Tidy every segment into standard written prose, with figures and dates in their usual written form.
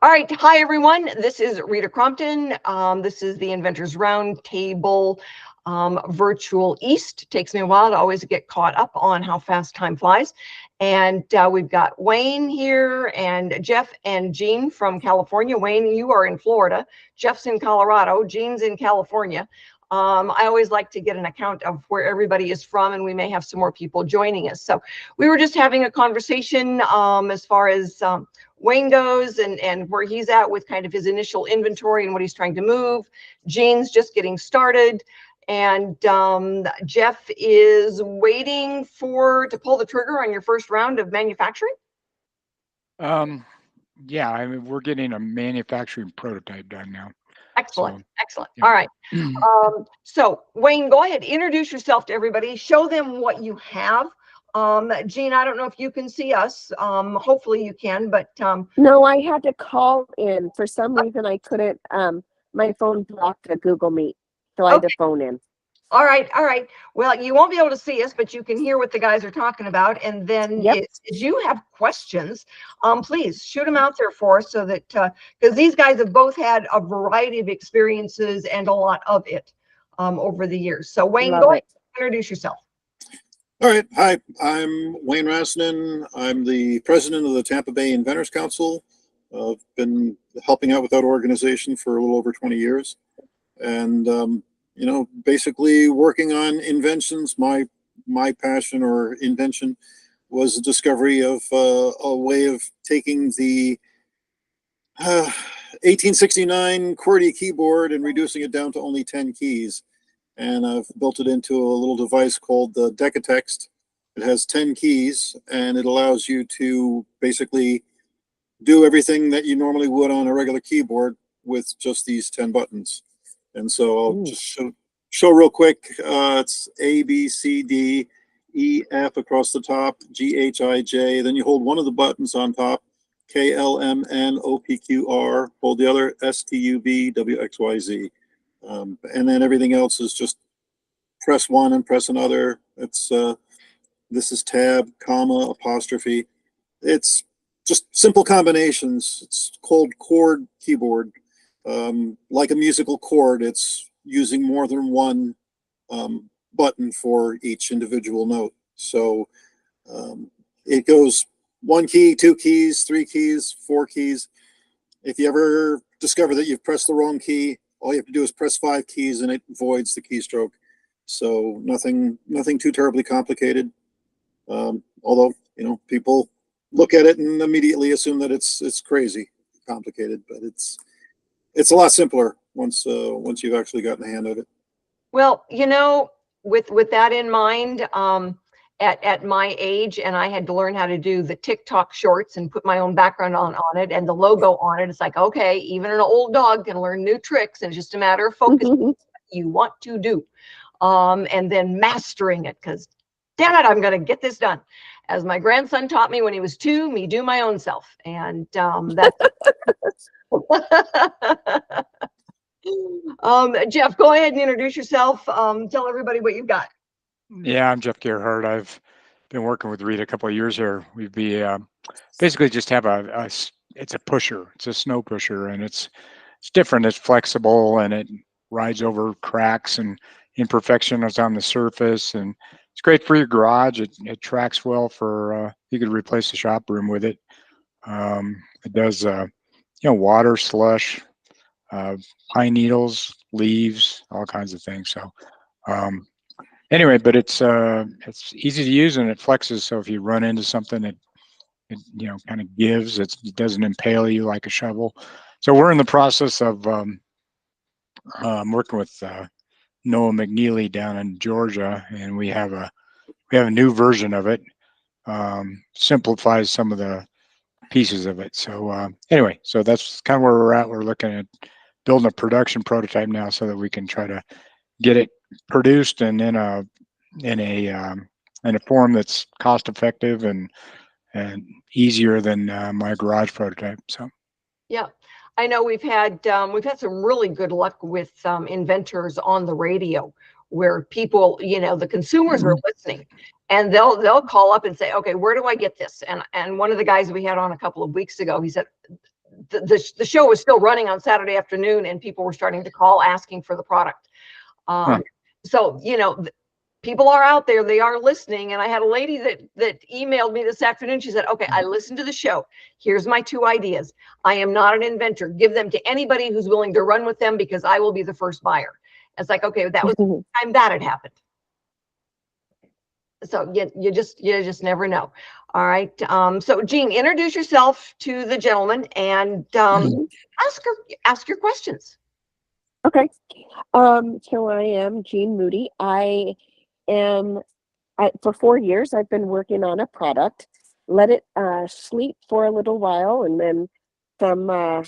All right. Hi, everyone. This is Rita Crompton. This is the Inventors Roundtable virtual East. It takes me a while to always get caught up on how fast time flies. And we've got Wayne here and Jeff and Jean from California. Wayne, you are in Florida. Jeff's in Colorado. Jean's in California. I always like to get an account of where everybody is from, and we may have some more people joining us. So we were just having a conversation as far as Wayne goes and where he's at with kind of his initial inventory and what he's trying to move. Jean's just getting started. And Jeff is waiting to pull the trigger on your first round of manufacturing? Yeah, I mean, we're getting a manufacturing prototype done now. Excellent, So, excellent. yeah. All right. So Wayne, go ahead, introduce yourself to everybody, show them what you have. Jean, I don't know if you can see us. Hopefully you can, but no, I had to call in. For some reason I couldn't, my phone blocked a Google Meet, so I had to phone in. All right, all right. Well, you won't be able to see us, but you can hear what the guys are talking about. And then if you have questions, please shoot them out there for us so that, because these guys have both had a variety of experiences and a lot of it over the years. So Wayne, go ahead, introduce yourself. All right. Hi, I'm Wayne Rasnin. I'm the president of the Tampa Bay Inventors Council. I've been helping out with that organization for a little over 20 years. And, you know, basically working on inventions. My passion or invention was the discovery of a way of taking the 1869 QWERTY keyboard and reducing it down to only 10 keys. And I've built it into a little device called the Decatext. It has 10 keys, and it allows you to basically do everything that you normally would on a regular keyboard with just these 10 buttons. And so I'll just show real quick. It's A, B, C, D, E, F across the top, G, H, I, J. Then you hold one of the buttons on top, K, L, M, N, O, P, Q, R. Hold the other, S, T, U, V, W, X, Y, Z. And then everything else is just press one and press another. It's this is tab, comma, apostrophe. It's just simple combinations. It's called chord keyboard. Like a musical chord, it's using more than one button for each individual note. So it goes 1 key, 2 keys, 3 keys, 4 keys. If you ever discover that you've pressed the wrong key, all you have to do is press 5 keys and it voids the keystroke. So nothing too terribly complicated. Although, you know, people look at it and immediately assume that it's crazy complicated, but it's a lot simpler once you've actually gotten the hang of it. Well, you know, with that in mind, at my age, and I had to learn how to do the TikTok shorts and put my own background on it and the logo on it. It's like, okay, even an old dog can learn new tricks, and it's just a matter of focusing on what you want to do, and then mastering it. Because, damn it, I'm going to get this done. As my grandson taught me when he was 2, me do my own self, and that's. Jeff, go ahead and introduce yourself. Tell everybody what you've got. Yeah, I'm Jeff Gerhardt. I've been working with Rita a couple of years here. We basically just have it's a pusher. It's a snow pusher, and it's different. It's flexible, and it rides over cracks and imperfections on the surface, and it's great for your garage. It tracks well for you could replace the shop room with it. It does you know, water, slush, pine needles, leaves, all kinds of things. So anyway, but it's easy to use and it flexes. So if you run into something, it you know, kind of gives. It doesn't impale you like a shovel. So we're in the process of working with Noah McNeely down in Georgia, and we have a new version of it. Simplifies some of the pieces of it. So anyway, so that's kind of where we're at. We're looking at building a production prototype now so that we can try to get it produced and in a form that's cost effective and easier than my garage prototype. So yeah, I know we've had some really good luck with inventors on the radio, where people, you know, the consumers are listening, and they'll call up and say, okay, where do I get this? And one of the guys we had on a couple of weeks ago, he said, the show was still running on Saturday afternoon, and people were starting to call asking for the product. So, you know, people are out there, they are listening. And I had a lady that emailed me this afternoon. She said, okay, I listened to the show. Here's my 2 ideas. I am not an inventor. Give them to anybody who's willing to run with them, because I will be the first buyer. It's like, okay, that was the time that had happened. So you just never know. All right. So Jean, introduce yourself to the gentleman and ask your questions. Okay. So I am Jean Moody. For 4 years, I've been working on a product, let it sleep for a little while, and then some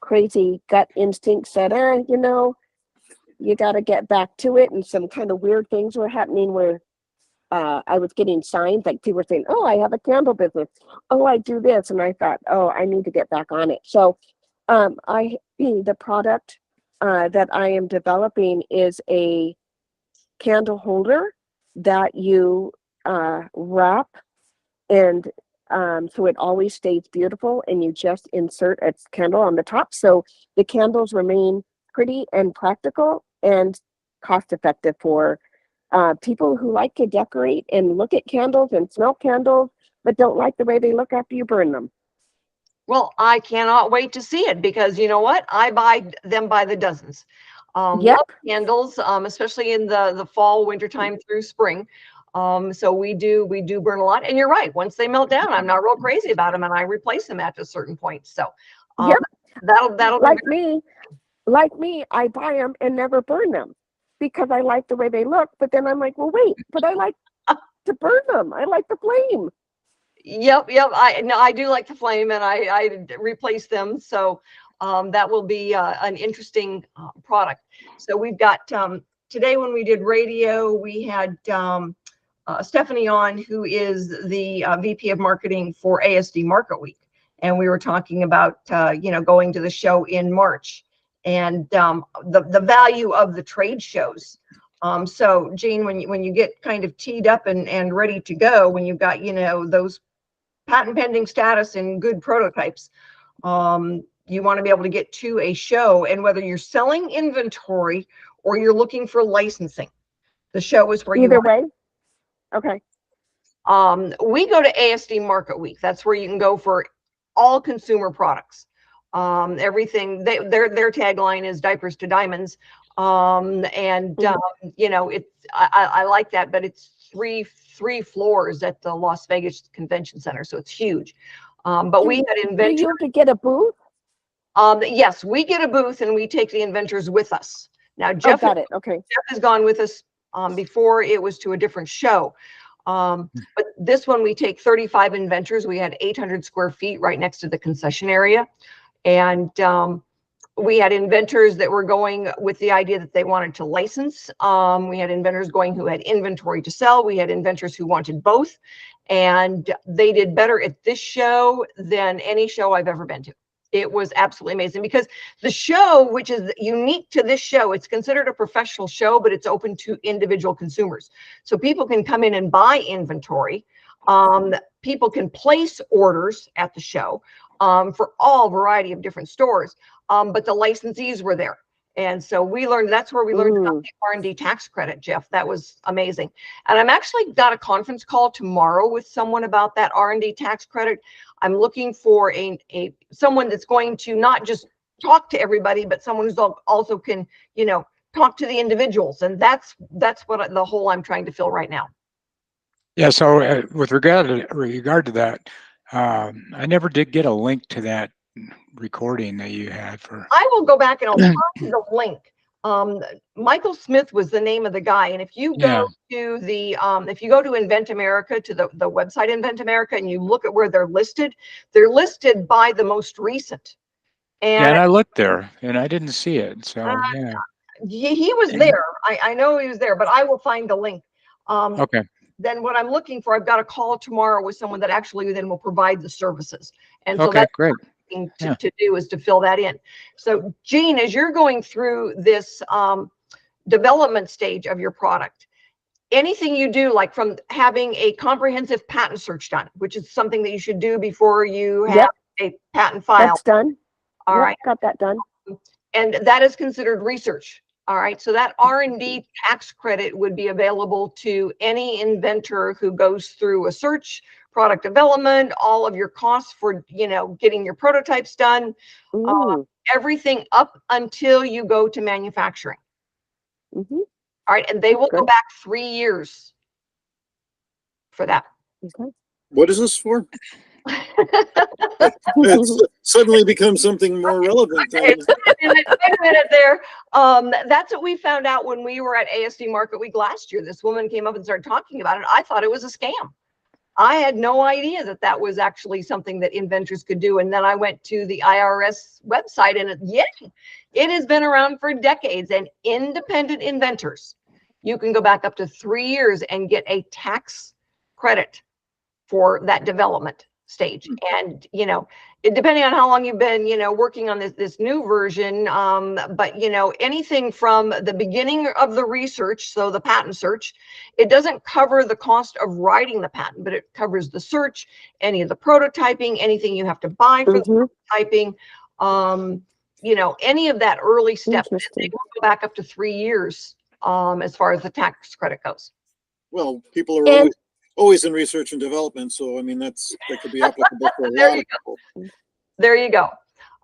crazy gut instinct said, you know, you got to get back to it. And some kind of weird things were happening where I was getting signs, like people were saying, oh, I have a candle business. Oh, I do this. And I thought, oh, I need to get back on it. So the product that I am developing is a candle holder that you wrap, and so it always stays beautiful, and you just insert a candle on the top, so the candles remain pretty and practical and cost effective for people who like to decorate and look at candles and smell candles, but don't like the way they look after you burn them. Well, I cannot wait to see it, because you know what? I buy them by the dozens. Yep. Love candles, especially in the fall, wintertime through spring. So we do burn a lot. And you're right. Once they melt down, I'm not real crazy about them, and I replace them at a certain point. So Yep. that'll like me, I buy them and never burn them because I like the way they look. But then I'm like, well, wait, but I like to burn them. I like the flame. Yep. I do like the flame, and I replace them. So that will be an interesting product. So we've got today, when we did radio, we had Stephanie on, who is the VP of marketing for ASD Market Week, and we were talking about going to the show in March, and the value of the trade shows. So Jean, when you get kind of teed up and ready to go, when you've got those patent pending status and good prototypes, you want to be able to get to a show, and whether you're selling inventory or you're looking for licensing, the show is where either way. Okay. We go to ASD Market Week. That's where you can go for all consumer products. Everything. Their tagline is diapers to diamonds. It's I like that, but it's three floors at the Las Vegas Convention Center, so it's huge. But we had inventors. Do you have to get a booth? Yes, we get a booth, and we take the inventors with us. Now, Jeff, got it. Okay. Jeff has gone with us before. It was to a different show. But this one, we take 35 inventors. We had 800 square feet right next to the concession area. And we had inventors that were going with the idea that they wanted to license. We had inventors going who had inventory to sell. We had inventors who wanted both. And they did better at this show than any show I've ever been to. It was absolutely amazing, because the show, which is unique to this show, it's considered a professional show, but it's open to individual consumers. So people can come in and buy inventory. People can place orders at the show for all variety of different stores. But the licensees were there. And so that's where we learned about the R&D tax credit, Jeff. That was amazing. And I'm actually got a conference call tomorrow with someone about that R&D tax credit. I'm looking for someone that's going to not just talk to everybody, but someone who's also can, talk to the individuals. And that's what the hole I'm trying to fill right now. Yeah. So with regard to that, I never did get a link to that recording that you had for. I will go back and I'll find the link. Michael Smith was the name of the guy, and if you go to Invent America, to the website Invent America, and you look at where they're listed by the most recent. And I looked there and I didn't see it. So he was there. I know he was there, but I will find the link. Okay. Then what I'm looking for, I've got a call tomorrow with someone that actually then will provide the services. And so that's great. To do is to fill that in. So Jean, as you're going through this development stage of your product, anything you do, like from having a comprehensive patent search done, which is something that you should do before you have a patent file. That's done. All Yep, right. got that done. And that is considered research. All right. So that R&D tax credit would be available to any inventor who goes through a search, product development, all of your costs for, getting your prototypes done, everything up until you go to manufacturing. Mm-hmm. All right. And they will go Good. back 3 years for that. Okay. What is this for? It's suddenly become something more relevant. Wait a minute there. That's what we found out when we were at ASD Market Week last year. This woman came up and started talking about it. I thought it was a scam. I had no idea that that was actually something that inventors could do. And then I went to the IRS website, and it has been around for decades. And independent inventors, you can go back up to 3 years and get a tax credit for that development stage. And depending on how long you've been working on this new version, but anything from the beginning of the research, so the patent search, it doesn't cover the cost of writing the patent, but it covers the search, any of the prototyping, anything you have to buy for the prototyping, any of that early step. They will go back up to 3 years as far as the tax credit goes. Well, people are always in research and development, so I mean that could be applicable for a lot of people. There you go.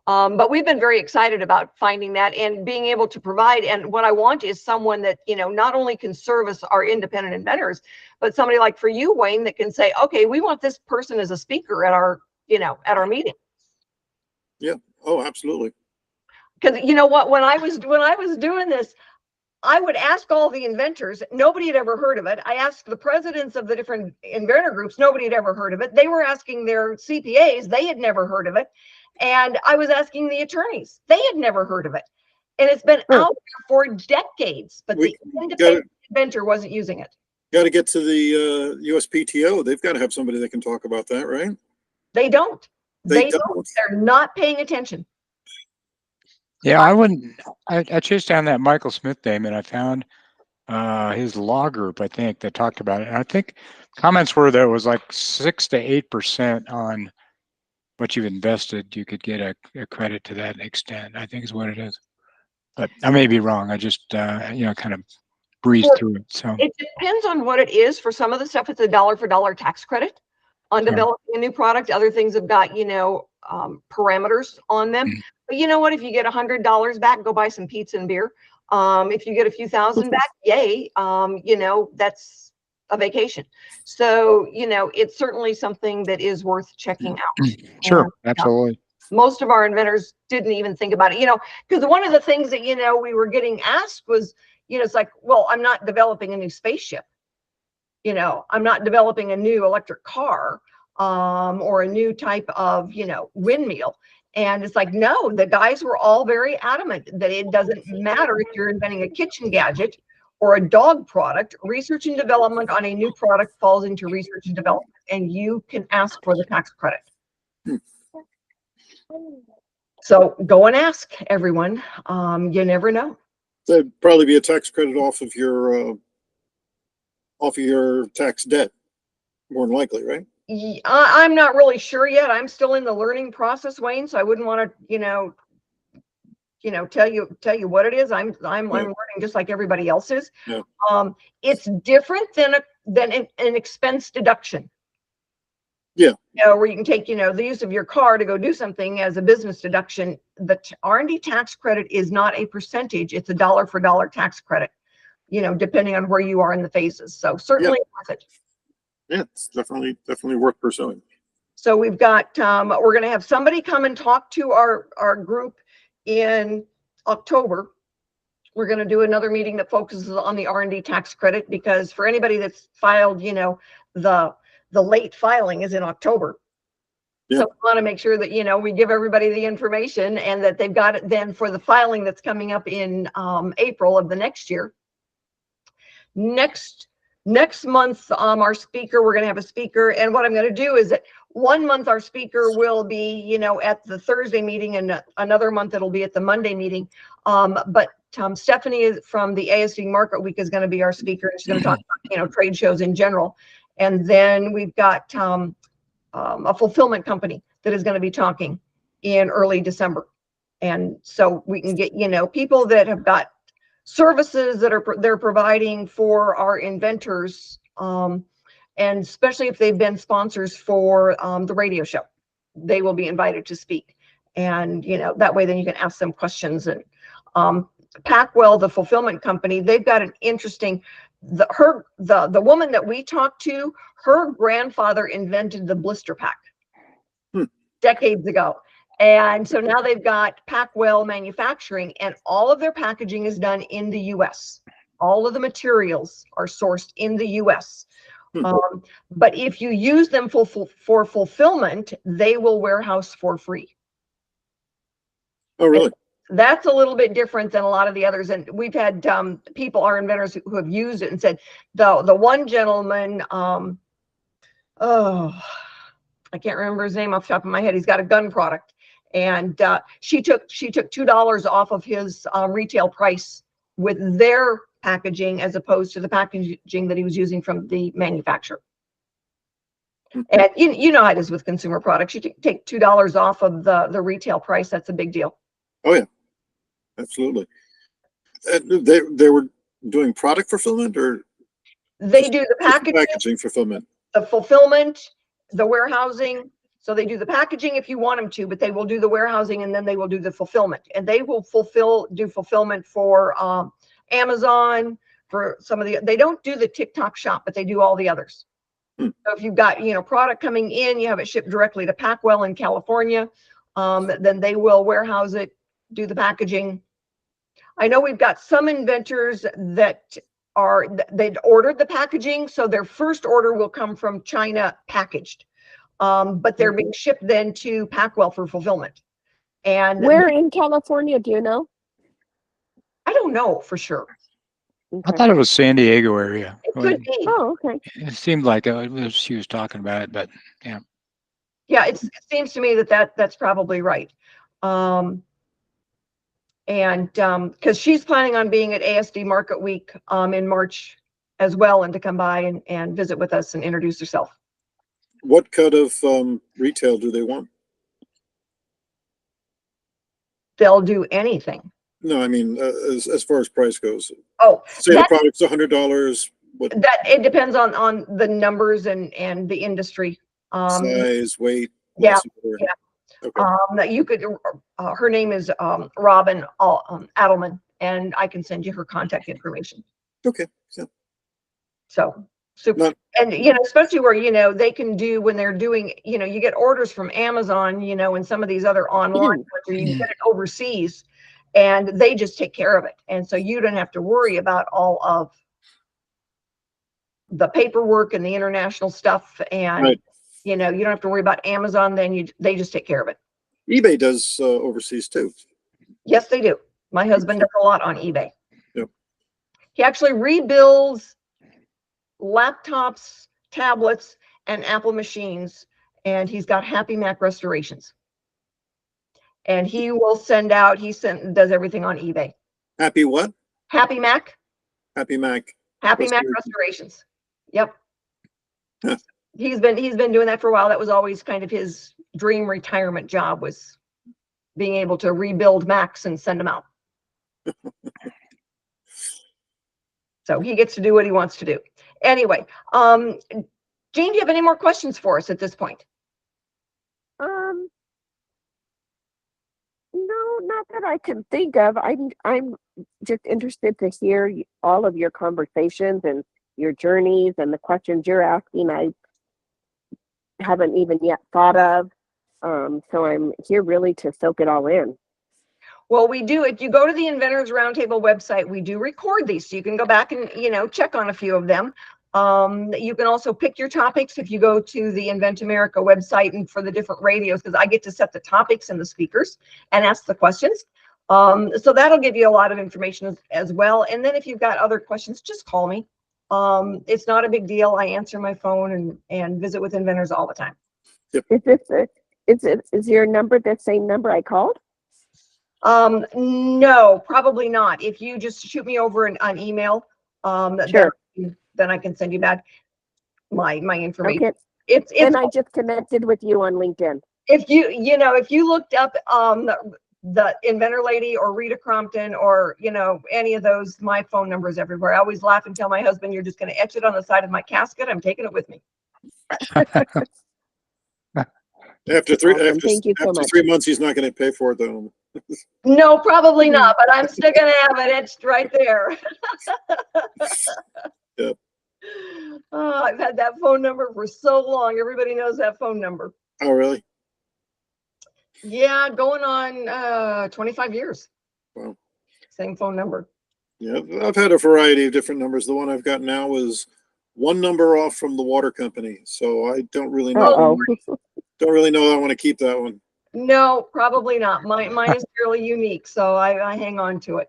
But we've been very excited about finding that and being able to provide. And what I want is someone that not only can service our independent inventors, but somebody like for you, Wayne, that can say, okay, we want this person as a speaker at our meeting. Yeah. Oh, absolutely. Because you know what, when I was doing this, I would ask all the inventors. Nobody had ever heard of it. I asked the presidents of the different inventor groups. Nobody had ever heard of it. They were asking their CPAs. They had never heard of it. And I was asking the attorneys. They had never heard of it. And it's been out there for decades, but the independent inventor wasn't using it. Got to get to the USPTO. They've got to have somebody that can talk about that, right? They don't. They don't. They're not paying attention. Yeah, I chased down that Michael Smith name, and I found his law group, I think, that talked about it. And I think comments were that it was like 6 to 8% on what you've invested. You could get a credit to that extent, I think is what it is. But I may be wrong. I just, kind of breezed through it. So it depends on what it is. For some of the stuff, it's a dollar for dollar tax credit on developing a new product. Other things have got, parameters on them. But you know what? If you get $100 back, go buy some pizza and beer. If you get a few thousand back, yay. That's a vacation. So, it's certainly something that is worth checking out. Sure, absolutely. Most of our inventors didn't even think about it, because one of the things that, we were getting asked was, it's like, well, I'm not developing a new spaceship. I'm not developing a new electric car or a new type of, windmill. And it's like, no, the guys were all very adamant that it doesn't matter if you're inventing a kitchen gadget or a dog product. Research and development on a new product falls into research and development, and you can ask for the tax credit. So go and ask, everyone. You never know. That'd probably be a tax credit off of your tax debt, more than likely, right? I'm not really sure yet. I'm still in the learning process, Wayne. So I wouldn't want to, tell you what it is. I'm learning just like everybody else is. Yeah. It's different than an expense deduction. Yeah. Where you can take, the use of your car to go do something as a business deduction. The R&D tax credit is not a percentage. It's a dollar for dollar tax credit, depending on where you are in the phases. So certainly worth it. Yeah, it's definitely worth pursuing. So we've got, we're going to have somebody come and talk to our group in October. We're going to do another meeting that focuses on the R&D tax credit, because for anybody that's filed, the late filing is in October. Yeah. So we want to make sure that, we give everybody the information and that they've got it then for the filing that's coming up in April of the next year. Next month, our speaker, we're going to have a speaker. And what I'm going to do is that 1 month our speaker will be, at the Thursday meeting, and another month it'll be at the Monday meeting. But Stephanie is from the ASD Market Week is going to be our speaker. And she's going to talk about, trade shows in general. And then we've got a fulfillment company that is going to be talking in early December. And so we can get, people that have got services that they're providing for our inventors, and especially if they've been sponsors for the radio show, they will be invited to speak. And that way then you can ask them questions. And Packwell, the fulfillment company, they've got an interesting, the woman that we talked to, her grandfather invented the blister pack decades ago. And so now they've got Packwell manufacturing, and all of their packaging is done in the US. All of the materials are sourced in the US. But if you use them for fulfillment, they will warehouse for free. Oh, really? And that's a little bit different than a lot of the others. And we've had people, our inventors, who have used it and said, the one gentleman, I can't remember his name off the top of my head. He's got a gun product, and she took $2 off of his retail price with their packaging as opposed to the packaging that he was using from the manufacturer. And you know how it is with consumer products. You take $2 off of the retail price. That's a big deal. Oh yeah, absolutely. They were doing product fulfillment, or they do the packaging fulfillment, the fulfillment, the warehousing. So they do the packaging if you want them to, but they will do the warehousing, and then they will do the fulfillment. And they will do fulfillment for Amazon, for some of they don't do the TikTok shop, but they do all the others. So if you've got, product coming in, you have it shipped directly to Packwell in California, then they will warehouse it, do the packaging. I know we've got some inventors that they'd ordered the packaging, so their first order will come from China packaged, but they're being shipped then to Packwell for fulfillment. And where in California, do you know? I don't know for sure. Okay. I thought it was San Diego area. It could be. Oh, okay. It seemed like she was talking about it, but yeah. Yeah, it seems to me that's probably right. And because she's planning on being at ASD Market Week in March as well, and to come by and visit with us and introduce herself. What kind of retail do they want? They'll do anything. No, I mean, as far as price goes. Oh, say the product's $100. What that it depends on the numbers and the industry. size, weight? Yeah, yeah. Okay. You could. Her name is Robin Adelman, and I can send you her contact information. Okay. Yeah. So super. And especially where they can do when they're doing. You get orders from Amazon, and some of these other online where you get it overseas, and they just take care of it, and so you don't have to worry about all of the paperwork and the international stuff, and right. You don't have to worry about Amazon. Then they just take care of it. eBay does overseas too. Yes, they do. My husband does a lot on eBay. Yep. He actually rebuilds laptops, tablets, and Apple machines, and he's got Happy Mac restorations. And he will does everything on eBay. Happy what? Happy Mac. Happy Mac. Happy Mac restorations. Yep. He's been doing that for a while. That was always kind of his dream retirement job, was being able to rebuild Macs and send them out. So he gets to do what he wants to do. Anyway, Jane, do you have any more questions for us at this point? No, not that I can think of. I'm just interested to hear all of your conversations and your journeys and the questions you're asking. I haven't even yet thought of. So I'm here really to soak it all in. Well, we do. If you go to the Inventors Roundtable website, we do record these, so you can go back and check on a few of them. You can also pick your topics if you go to the Invent America website and for the different radios, because I get to set the topics and the speakers and ask the questions. So that'll give you a lot of information as well. And then if you've got other questions, just call me. It's not a big deal. I answer my phone and visit with inventors all the time. Yep. Is your number the same number I called? No, probably not. If you just shoot me over an email, Sure. then I can send you back my information. Okay. It's and I just connected with you on LinkedIn. If you looked up the inventor lady or Rita Crompton or, you know, any of those, my phone number is everywhere. I always laugh and tell my husband, you're just going to etch it on the side of my casket. I'm taking it with me. After three, Awesome. after, Thank you so after much. 3 months, he's not going to pay for it though. No, probably not, but I'm still going to have it etched right there. Yep. Oh, I've had that phone number for so long. Everybody knows that phone number. Oh, really? Yeah, going on 25 years. Wow. Same phone number. Yeah, I've had a variety of different numbers. The one I've got now is one number off from the water company, so I don't really know. Uh-oh. Don't really know. I want to keep that one. No, probably not. Mine is fairly unique, so I hang on to it.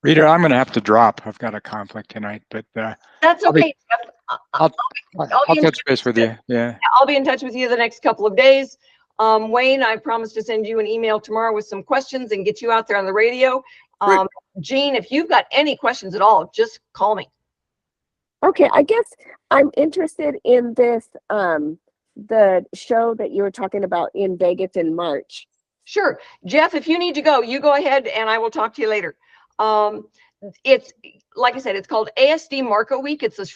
Rita, I'm going to have to drop. I've got a conflict tonight, but That's I'll be- okay, Jeff. I'll be in touch base with you. Yeah. I'll be in touch with you the next couple of days. Wayne, I promise to send you an email tomorrow with some questions and get you out there on the radio. Jean, if you've got any questions at all, just call me. Okay, I guess I'm interested in this, the show that you were talking about in Vegas in March. Sure. Jeff, if you need to go, you go ahead and I will talk to you later. It's, like I said, it's called ASD Market Week. It's a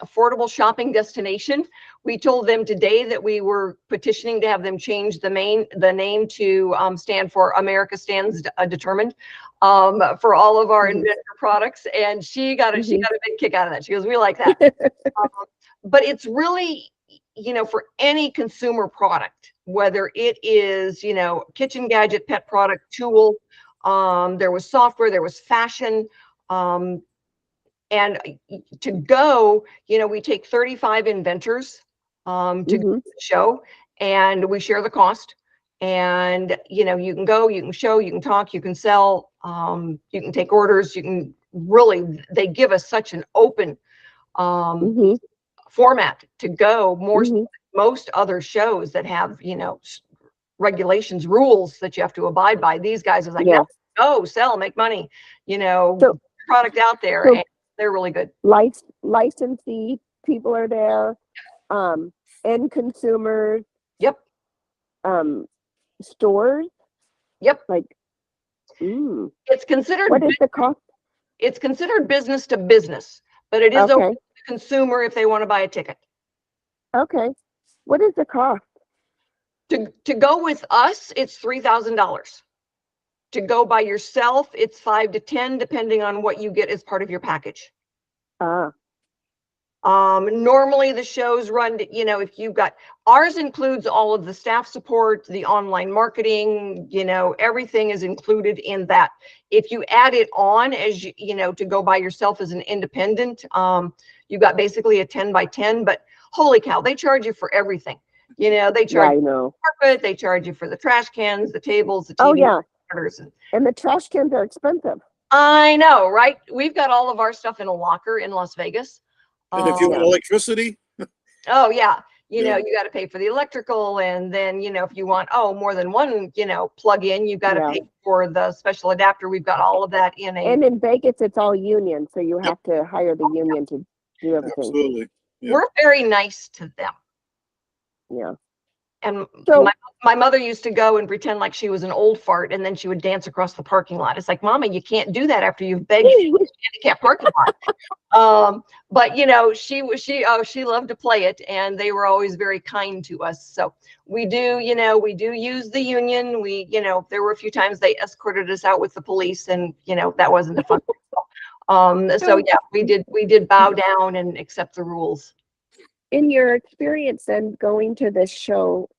affordable shopping destination. We told them today that we were petitioning to have them change the name to stand for America Stands Determined for all of our inventor products. And she got a big kick out of that. She goes, we like that. But it's really, you know, for any consumer product, whether it is, you know, kitchen gadget, pet product, tool, there was software, there was fashion, and to go, you know, we take 35 inventors to the show, and we share the cost. And, you know, you can go, you can show, you can talk, you can sell, you can take orders, you can really, they give us such an open format to go, more so than most other shows that have, you know, regulations, rules that you have to abide by. These guys are like, no, go, sell, make money, you know, so, product out there. So, and they're really good. Licensee people are there, end consumers. Yep. Stores. Yep. Like, it's considered. What is the cost? It's considered business to business, but it is open to the consumer if they want to buy a ticket. Okay. What is the cost? To go with us, it's $3,000. To go by yourself, it's 5 to 10, depending on what you get as part of your package. Normally the shows run, you know, if you've got, ours includes all of the staff support, the online marketing, you know, everything is included in that. If you add it on as you know, to go by yourself as an independent, you got basically a 10 by 10, but holy cow, they charge you for everything. You know, they charge you for the carpet, they charge you for the trash cans, the tables, the TV monitors. And the trash cans are expensive. I know, right? We've got all of our stuff in a locker in Las Vegas. And if you want electricity? Oh, yeah. You know, you got to pay for the electrical. And then, you know, if you want, more than one, you know, plug in, you got to pay for the special adapter. We've got all of that in a. And in Vegas, it's all union. So you have to hire the union to do everything. Absolutely. Yep. We're very nice to them. Yeah. And so, my mother used to go and pretend like she was an old fart, and then she would dance across the parking lot. It's like, Mama, you can't do that after you've begged for a handicapped parking lot. But you know, she loved to play it, and they were always very kind to us. So we do, you know, we do use the union. We, you know, there were a few times they escorted us out with the police, and you know, that wasn't a fun. So yeah, we did bow down and accept the rules. In your experience and going to this show,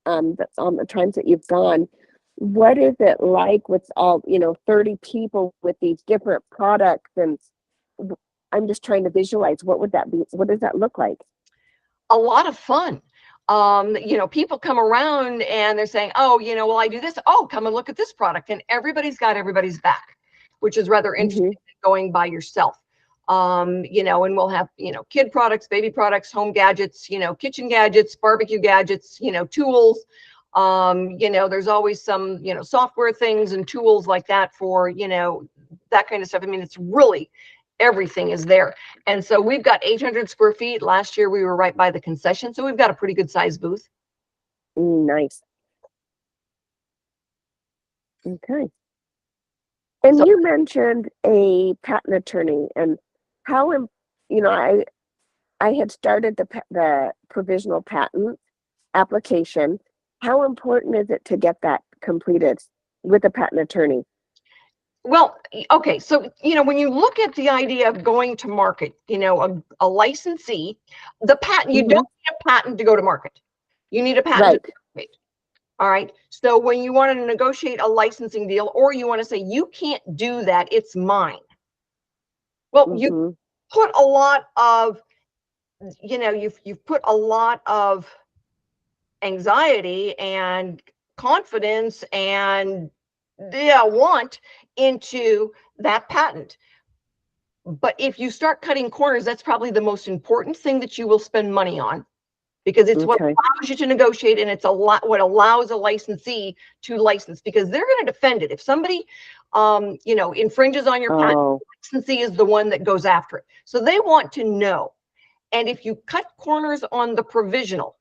on the times that you've gone, what is it like with all, you know, 30 people with these different products? And I'm just trying to visualize, what would that be? What does that look like? A lot of fun. You know, people come around and they're saying, oh, you know, well, I do this. Oh, come and look at this product. And everybody's got everybody's back, which is rather interesting going by yourself. You know, and we'll have, you know, kid products, baby products, home gadgets, you know, kitchen gadgets, barbecue gadgets, you know, tools. You know, there's always some, you know, software things and tools like that for, you know, that kind of stuff. I mean, it's really, everything is there. And so we've got 800 square feet. Last year we were right by the concession. So we've got a pretty good size booth. Nice. Okay. And So- you mentioned a patent attorney, and how, I had started the provisional patent application. How important is it to get that completed with a patent attorney? Well, okay, so when you look at the idea of going to market, a licensee, the patent, you don't need a patent to go to market. You need a patent Right. to negotiate. All right. So when you want to negotiate a licensing deal, or you want to say you can't do that, it's mine. Well, you put a lot of, you've put a lot of anxiety and confidence and want into that patent. But if you start cutting corners, that's probably the most important thing that you will spend money on, because it's what Okay. allows you to negotiate, and it's a lot what allows a licensee to license, because they're going to defend it. If somebody infringes on your patent, Oh, the licensee is the one that goes after it. So they want to know. And if you cut corners on the provisional,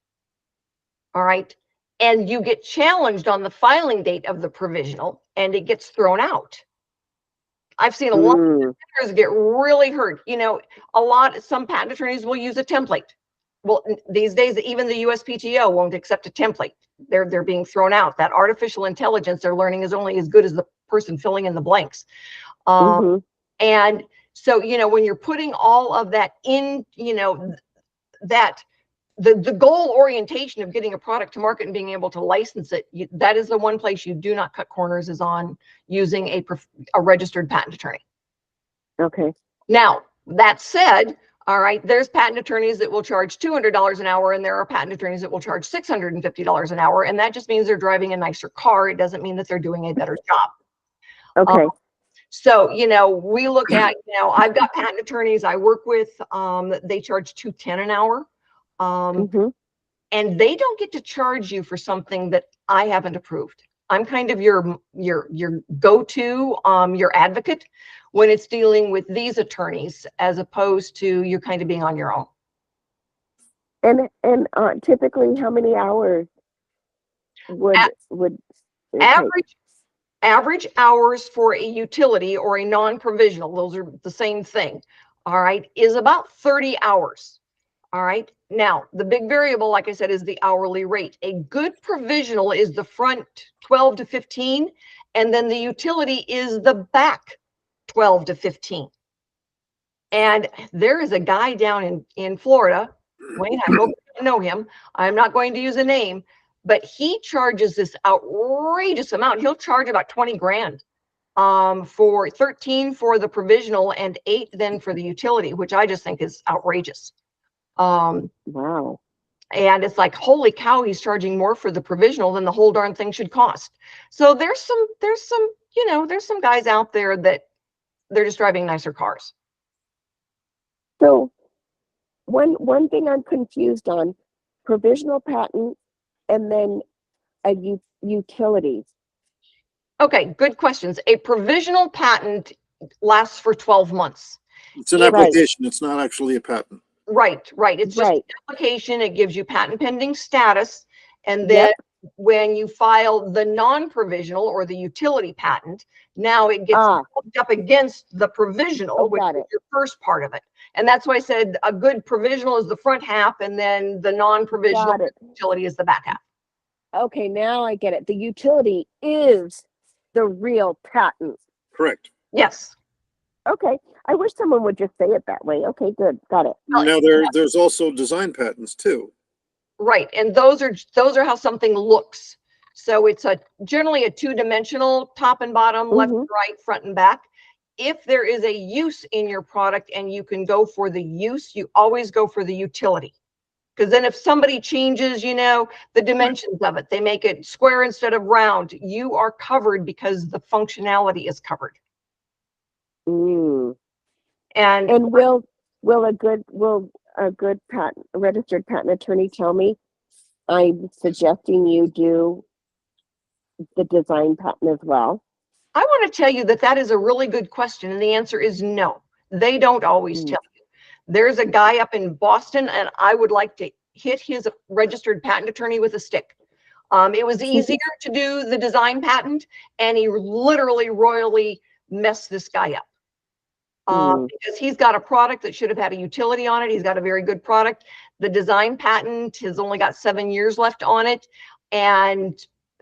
all right, and you get challenged on the filing date of the provisional and it gets thrown out, I've seen a lot of vendors get really hurt. Some patent attorneys will use a template. Well, these days, even the USPTO won't accept a template. They're being thrown out. That artificial intelligence they're learning is only as good as the person filling in the blanks. And so, when you're putting all of that in, that the goal orientation of getting a product to market and being able to license it, that is the one place you do not cut corners, is on using a registered patent attorney. okay. Now, that said, all right, there's patent attorneys that will charge $200 an hour, and there are patent attorneys that will charge $650 an hour, and that just means they're driving a nicer car. It doesn't mean that they're doing a better job. Okay. So, we look at, I've got patent attorneys I work with, they charge $210 an hour. And they don't get to charge you for something that I haven't approved. I'm kind of your go-to, your advocate when it's dealing with these attorneys, as opposed to you kind of being on your own. And typically, how many hours would Average hours for a utility or a non-provisional, those are the same thing, all right, is about 30 hours. All right. Now, the big variable, like I said, is the hourly rate. A good provisional is the front 12 to 15, and then the utility is the back 12 to 15. And there is a guy down in Florida, Wayne, I hope you know him. I'm not going to use a name, but he charges this outrageous amount. He'll charge about 20 grand for 13 for the provisional and 8 then for the utility, which I just think is outrageous. Wow. And it's like, holy cow, he's charging more for the provisional than the whole darn thing should cost. So there's some guys out there that they're just driving nicer cars. So one thing I'm confused on: provisional patent and then a utility. Okay, good questions. A provisional patent lasts for 12 months. It's an application. It's not actually a patent. Right. It's just an application. It gives you patent pending status. And then when you file the non-provisional or the utility patent, now it gets hooked up against the provisional, which is your first part of it. And that's why I said a good provisional is the front half, and then the non-provisional utility is the back half. Okay, now I get it. The utility is the real patent. Correct. Yes. Okay. I wish someone would just say it that way. Okay, good. Got it. Now there's also design patents too. Right. And those are how something looks. So it's generally a two-dimensional top and bottom, left and right, front and back. If there is a use in your product and you can go for the use, you always go for the utility. Because then if somebody changes, the dimensions of it, they make it square instead of round, you are covered because the functionality is covered. And will a good patent, a registered patent attorney tell me I'm suggesting you do the design patent as well? I want to tell you that is a really good question, and the answer is no. They don't always tell you. There's a guy up in Boston, and I would like to hit his registered patent attorney with a stick. It was easier to do the design patent, and he literally royally messed this guy up. Because he's got a product that should have had a utility on it. He's got a very good product. The design patent has only got 7 years left on it. And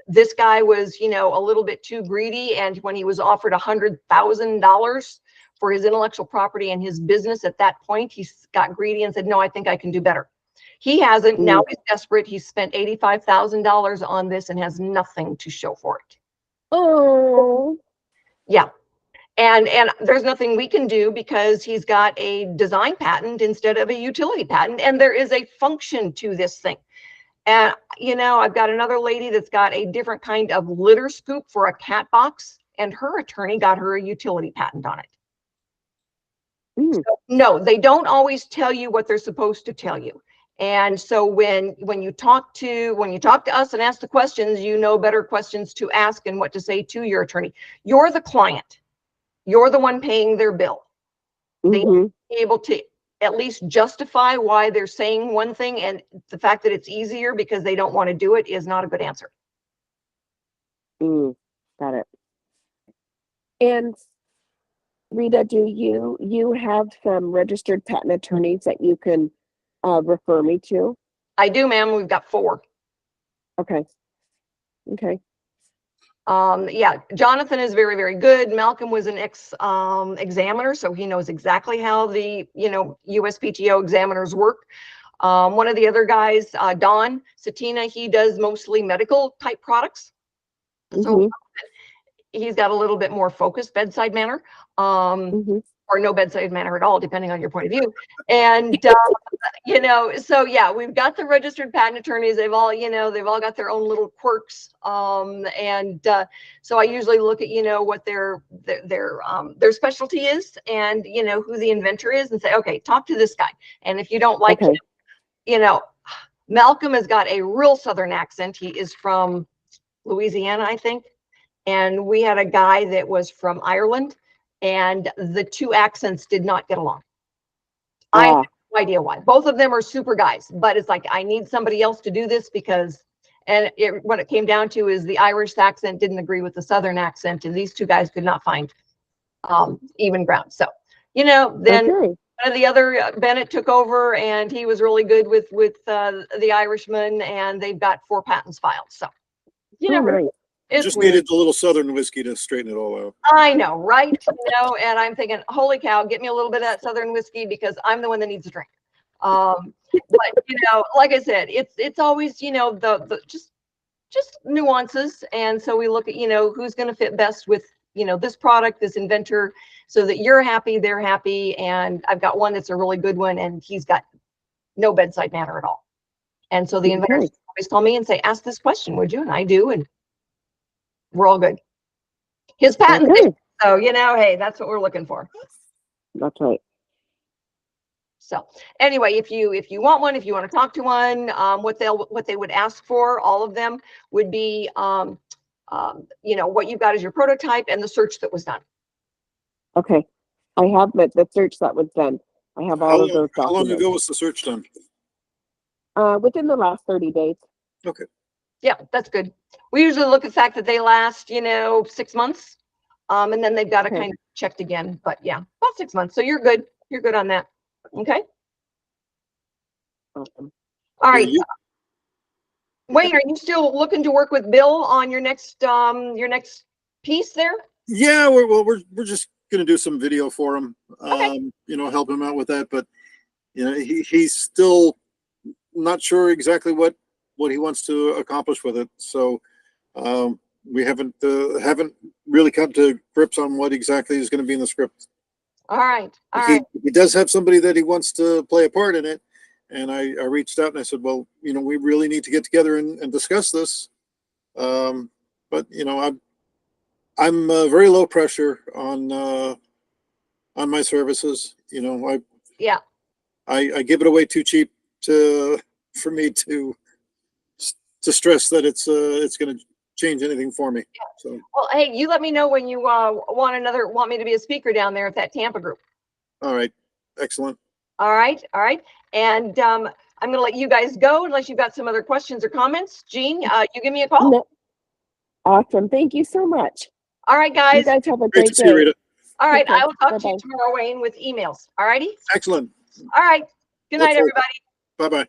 this guy was, you know, a little bit too greedy. And when he was offered $100,000 for his intellectual property and his business at that point, he got greedy and said, no, I think I can do better. He hasn't. Now he's desperate. He's spent $85,000 on this and has nothing to show for it. Oh. Yeah. And there's nothing we can do because he's got a design patent instead of a utility patent. And there is a function to this thing. And, you know, I've got another lady that's got a different kind of litter scoop for a cat box, and her attorney got her a utility patent on it. So, no, they don't always tell you what they're supposed to tell you. And so when you talk to us and ask the questions, you know better questions to ask and what to say to your attorney. You're the client. You're the one paying their bill. They need to be able to at least justify why they're saying one thing, and the fact that it's easier because they don't want to do it is not a good answer. Got it. And Rita, do you have some registered patent attorneys that you can refer me to? I do, ma'am. We've got 4. Okay. Okay. Yeah, Jonathan is very, very good. Malcolm was an examiner, so he knows exactly how the, you know, USPTO examiners work. One of the other guys, Don Satina, he does mostly medical type products. So he's got a little bit more focused bedside manner, or no bedside manner at all, depending on your point of view. And, you know, so yeah, we've got the registered patent attorneys. They've all, you know, they've all got their own little quirks. So I usually look at, you know, what their specialty is, and, you know, who the inventor is, and say, okay, talk to this guy. And if you don't like him, you know, Malcolm has got a real Southern accent. He is from Louisiana, I think. And we had a guy that was from Ireland, and the two accents did not get along. I have no idea why. Both of them are super guys, but it's like, I need somebody else to do this because, and what it came down to is the Irish accent didn't agree with the Southern accent, and these two guys could not find even ground. So, you know, then one of the other, Bennett took over, and he was really good with the Irishman, and they've got 4 patents filed. So, you never know. It's just weird. needed a little Southern whiskey to straighten it all out. I know, right? You know, and I'm thinking, holy cow, get me a little bit of that Southern whiskey because I'm the one that needs a drink. But you know, like I said, it's always, you know, the just nuances. And so we look at, you know, who's going to fit best with, you know, this product, this inventor, so that you're happy, they're happy. And I've got one that's a really good one, and he's got no bedside manner at all. And so the inventors always call me and say, ask this question, would you? And I do, and we're all good. His patent, so, you know, hey, that's what we're looking for. That's right. So anyway, if you want one, if you want to talk to one, what they would ask for, all of them would be, you know, what you've got as your prototype and the search that was done. Okay, I have the search that was done. I have all of those documents. How long ago was the search done? Within the last 30 days. Okay. Yeah, that's good. We usually look at the fact that they last, you know, 6 months, and then they've got to kind of checked again. But yeah, about 6 months. So you're good. You're good on that. Okay. Awesome. All right. Wayne, are you still looking to work with Bill on your next piece there? Yeah, we're just gonna do some video for him. You know, help him out with that. But you know, he's still not sure exactly what he wants to accomplish with it. So we haven't really come to grips on what exactly is going to be in the script. All right. He does have somebody that he wants to play a part in it. And I reached out and I said, well, you know, we really need to get together and discuss this. But you know, I'm very low pressure on my services. You know, I give it away too cheap for me to stress that it's going to change anything for me. So well, hey, you let me know when you want me to be a speaker down there at that Tampa group. All right, excellent. All right. And I'm going to let you guys go unless you've got some other questions or comments. Jean, you give me a call. No. Awesome. Thank you so much. All right, You guys. guys have a Great great to see you, day. Rita. All right. Okay, I will talk to bye-bye. you tomorrow, Wayne, with emails. All righty. Excellent. All right. Good Look night, forward- everybody. Bye-bye.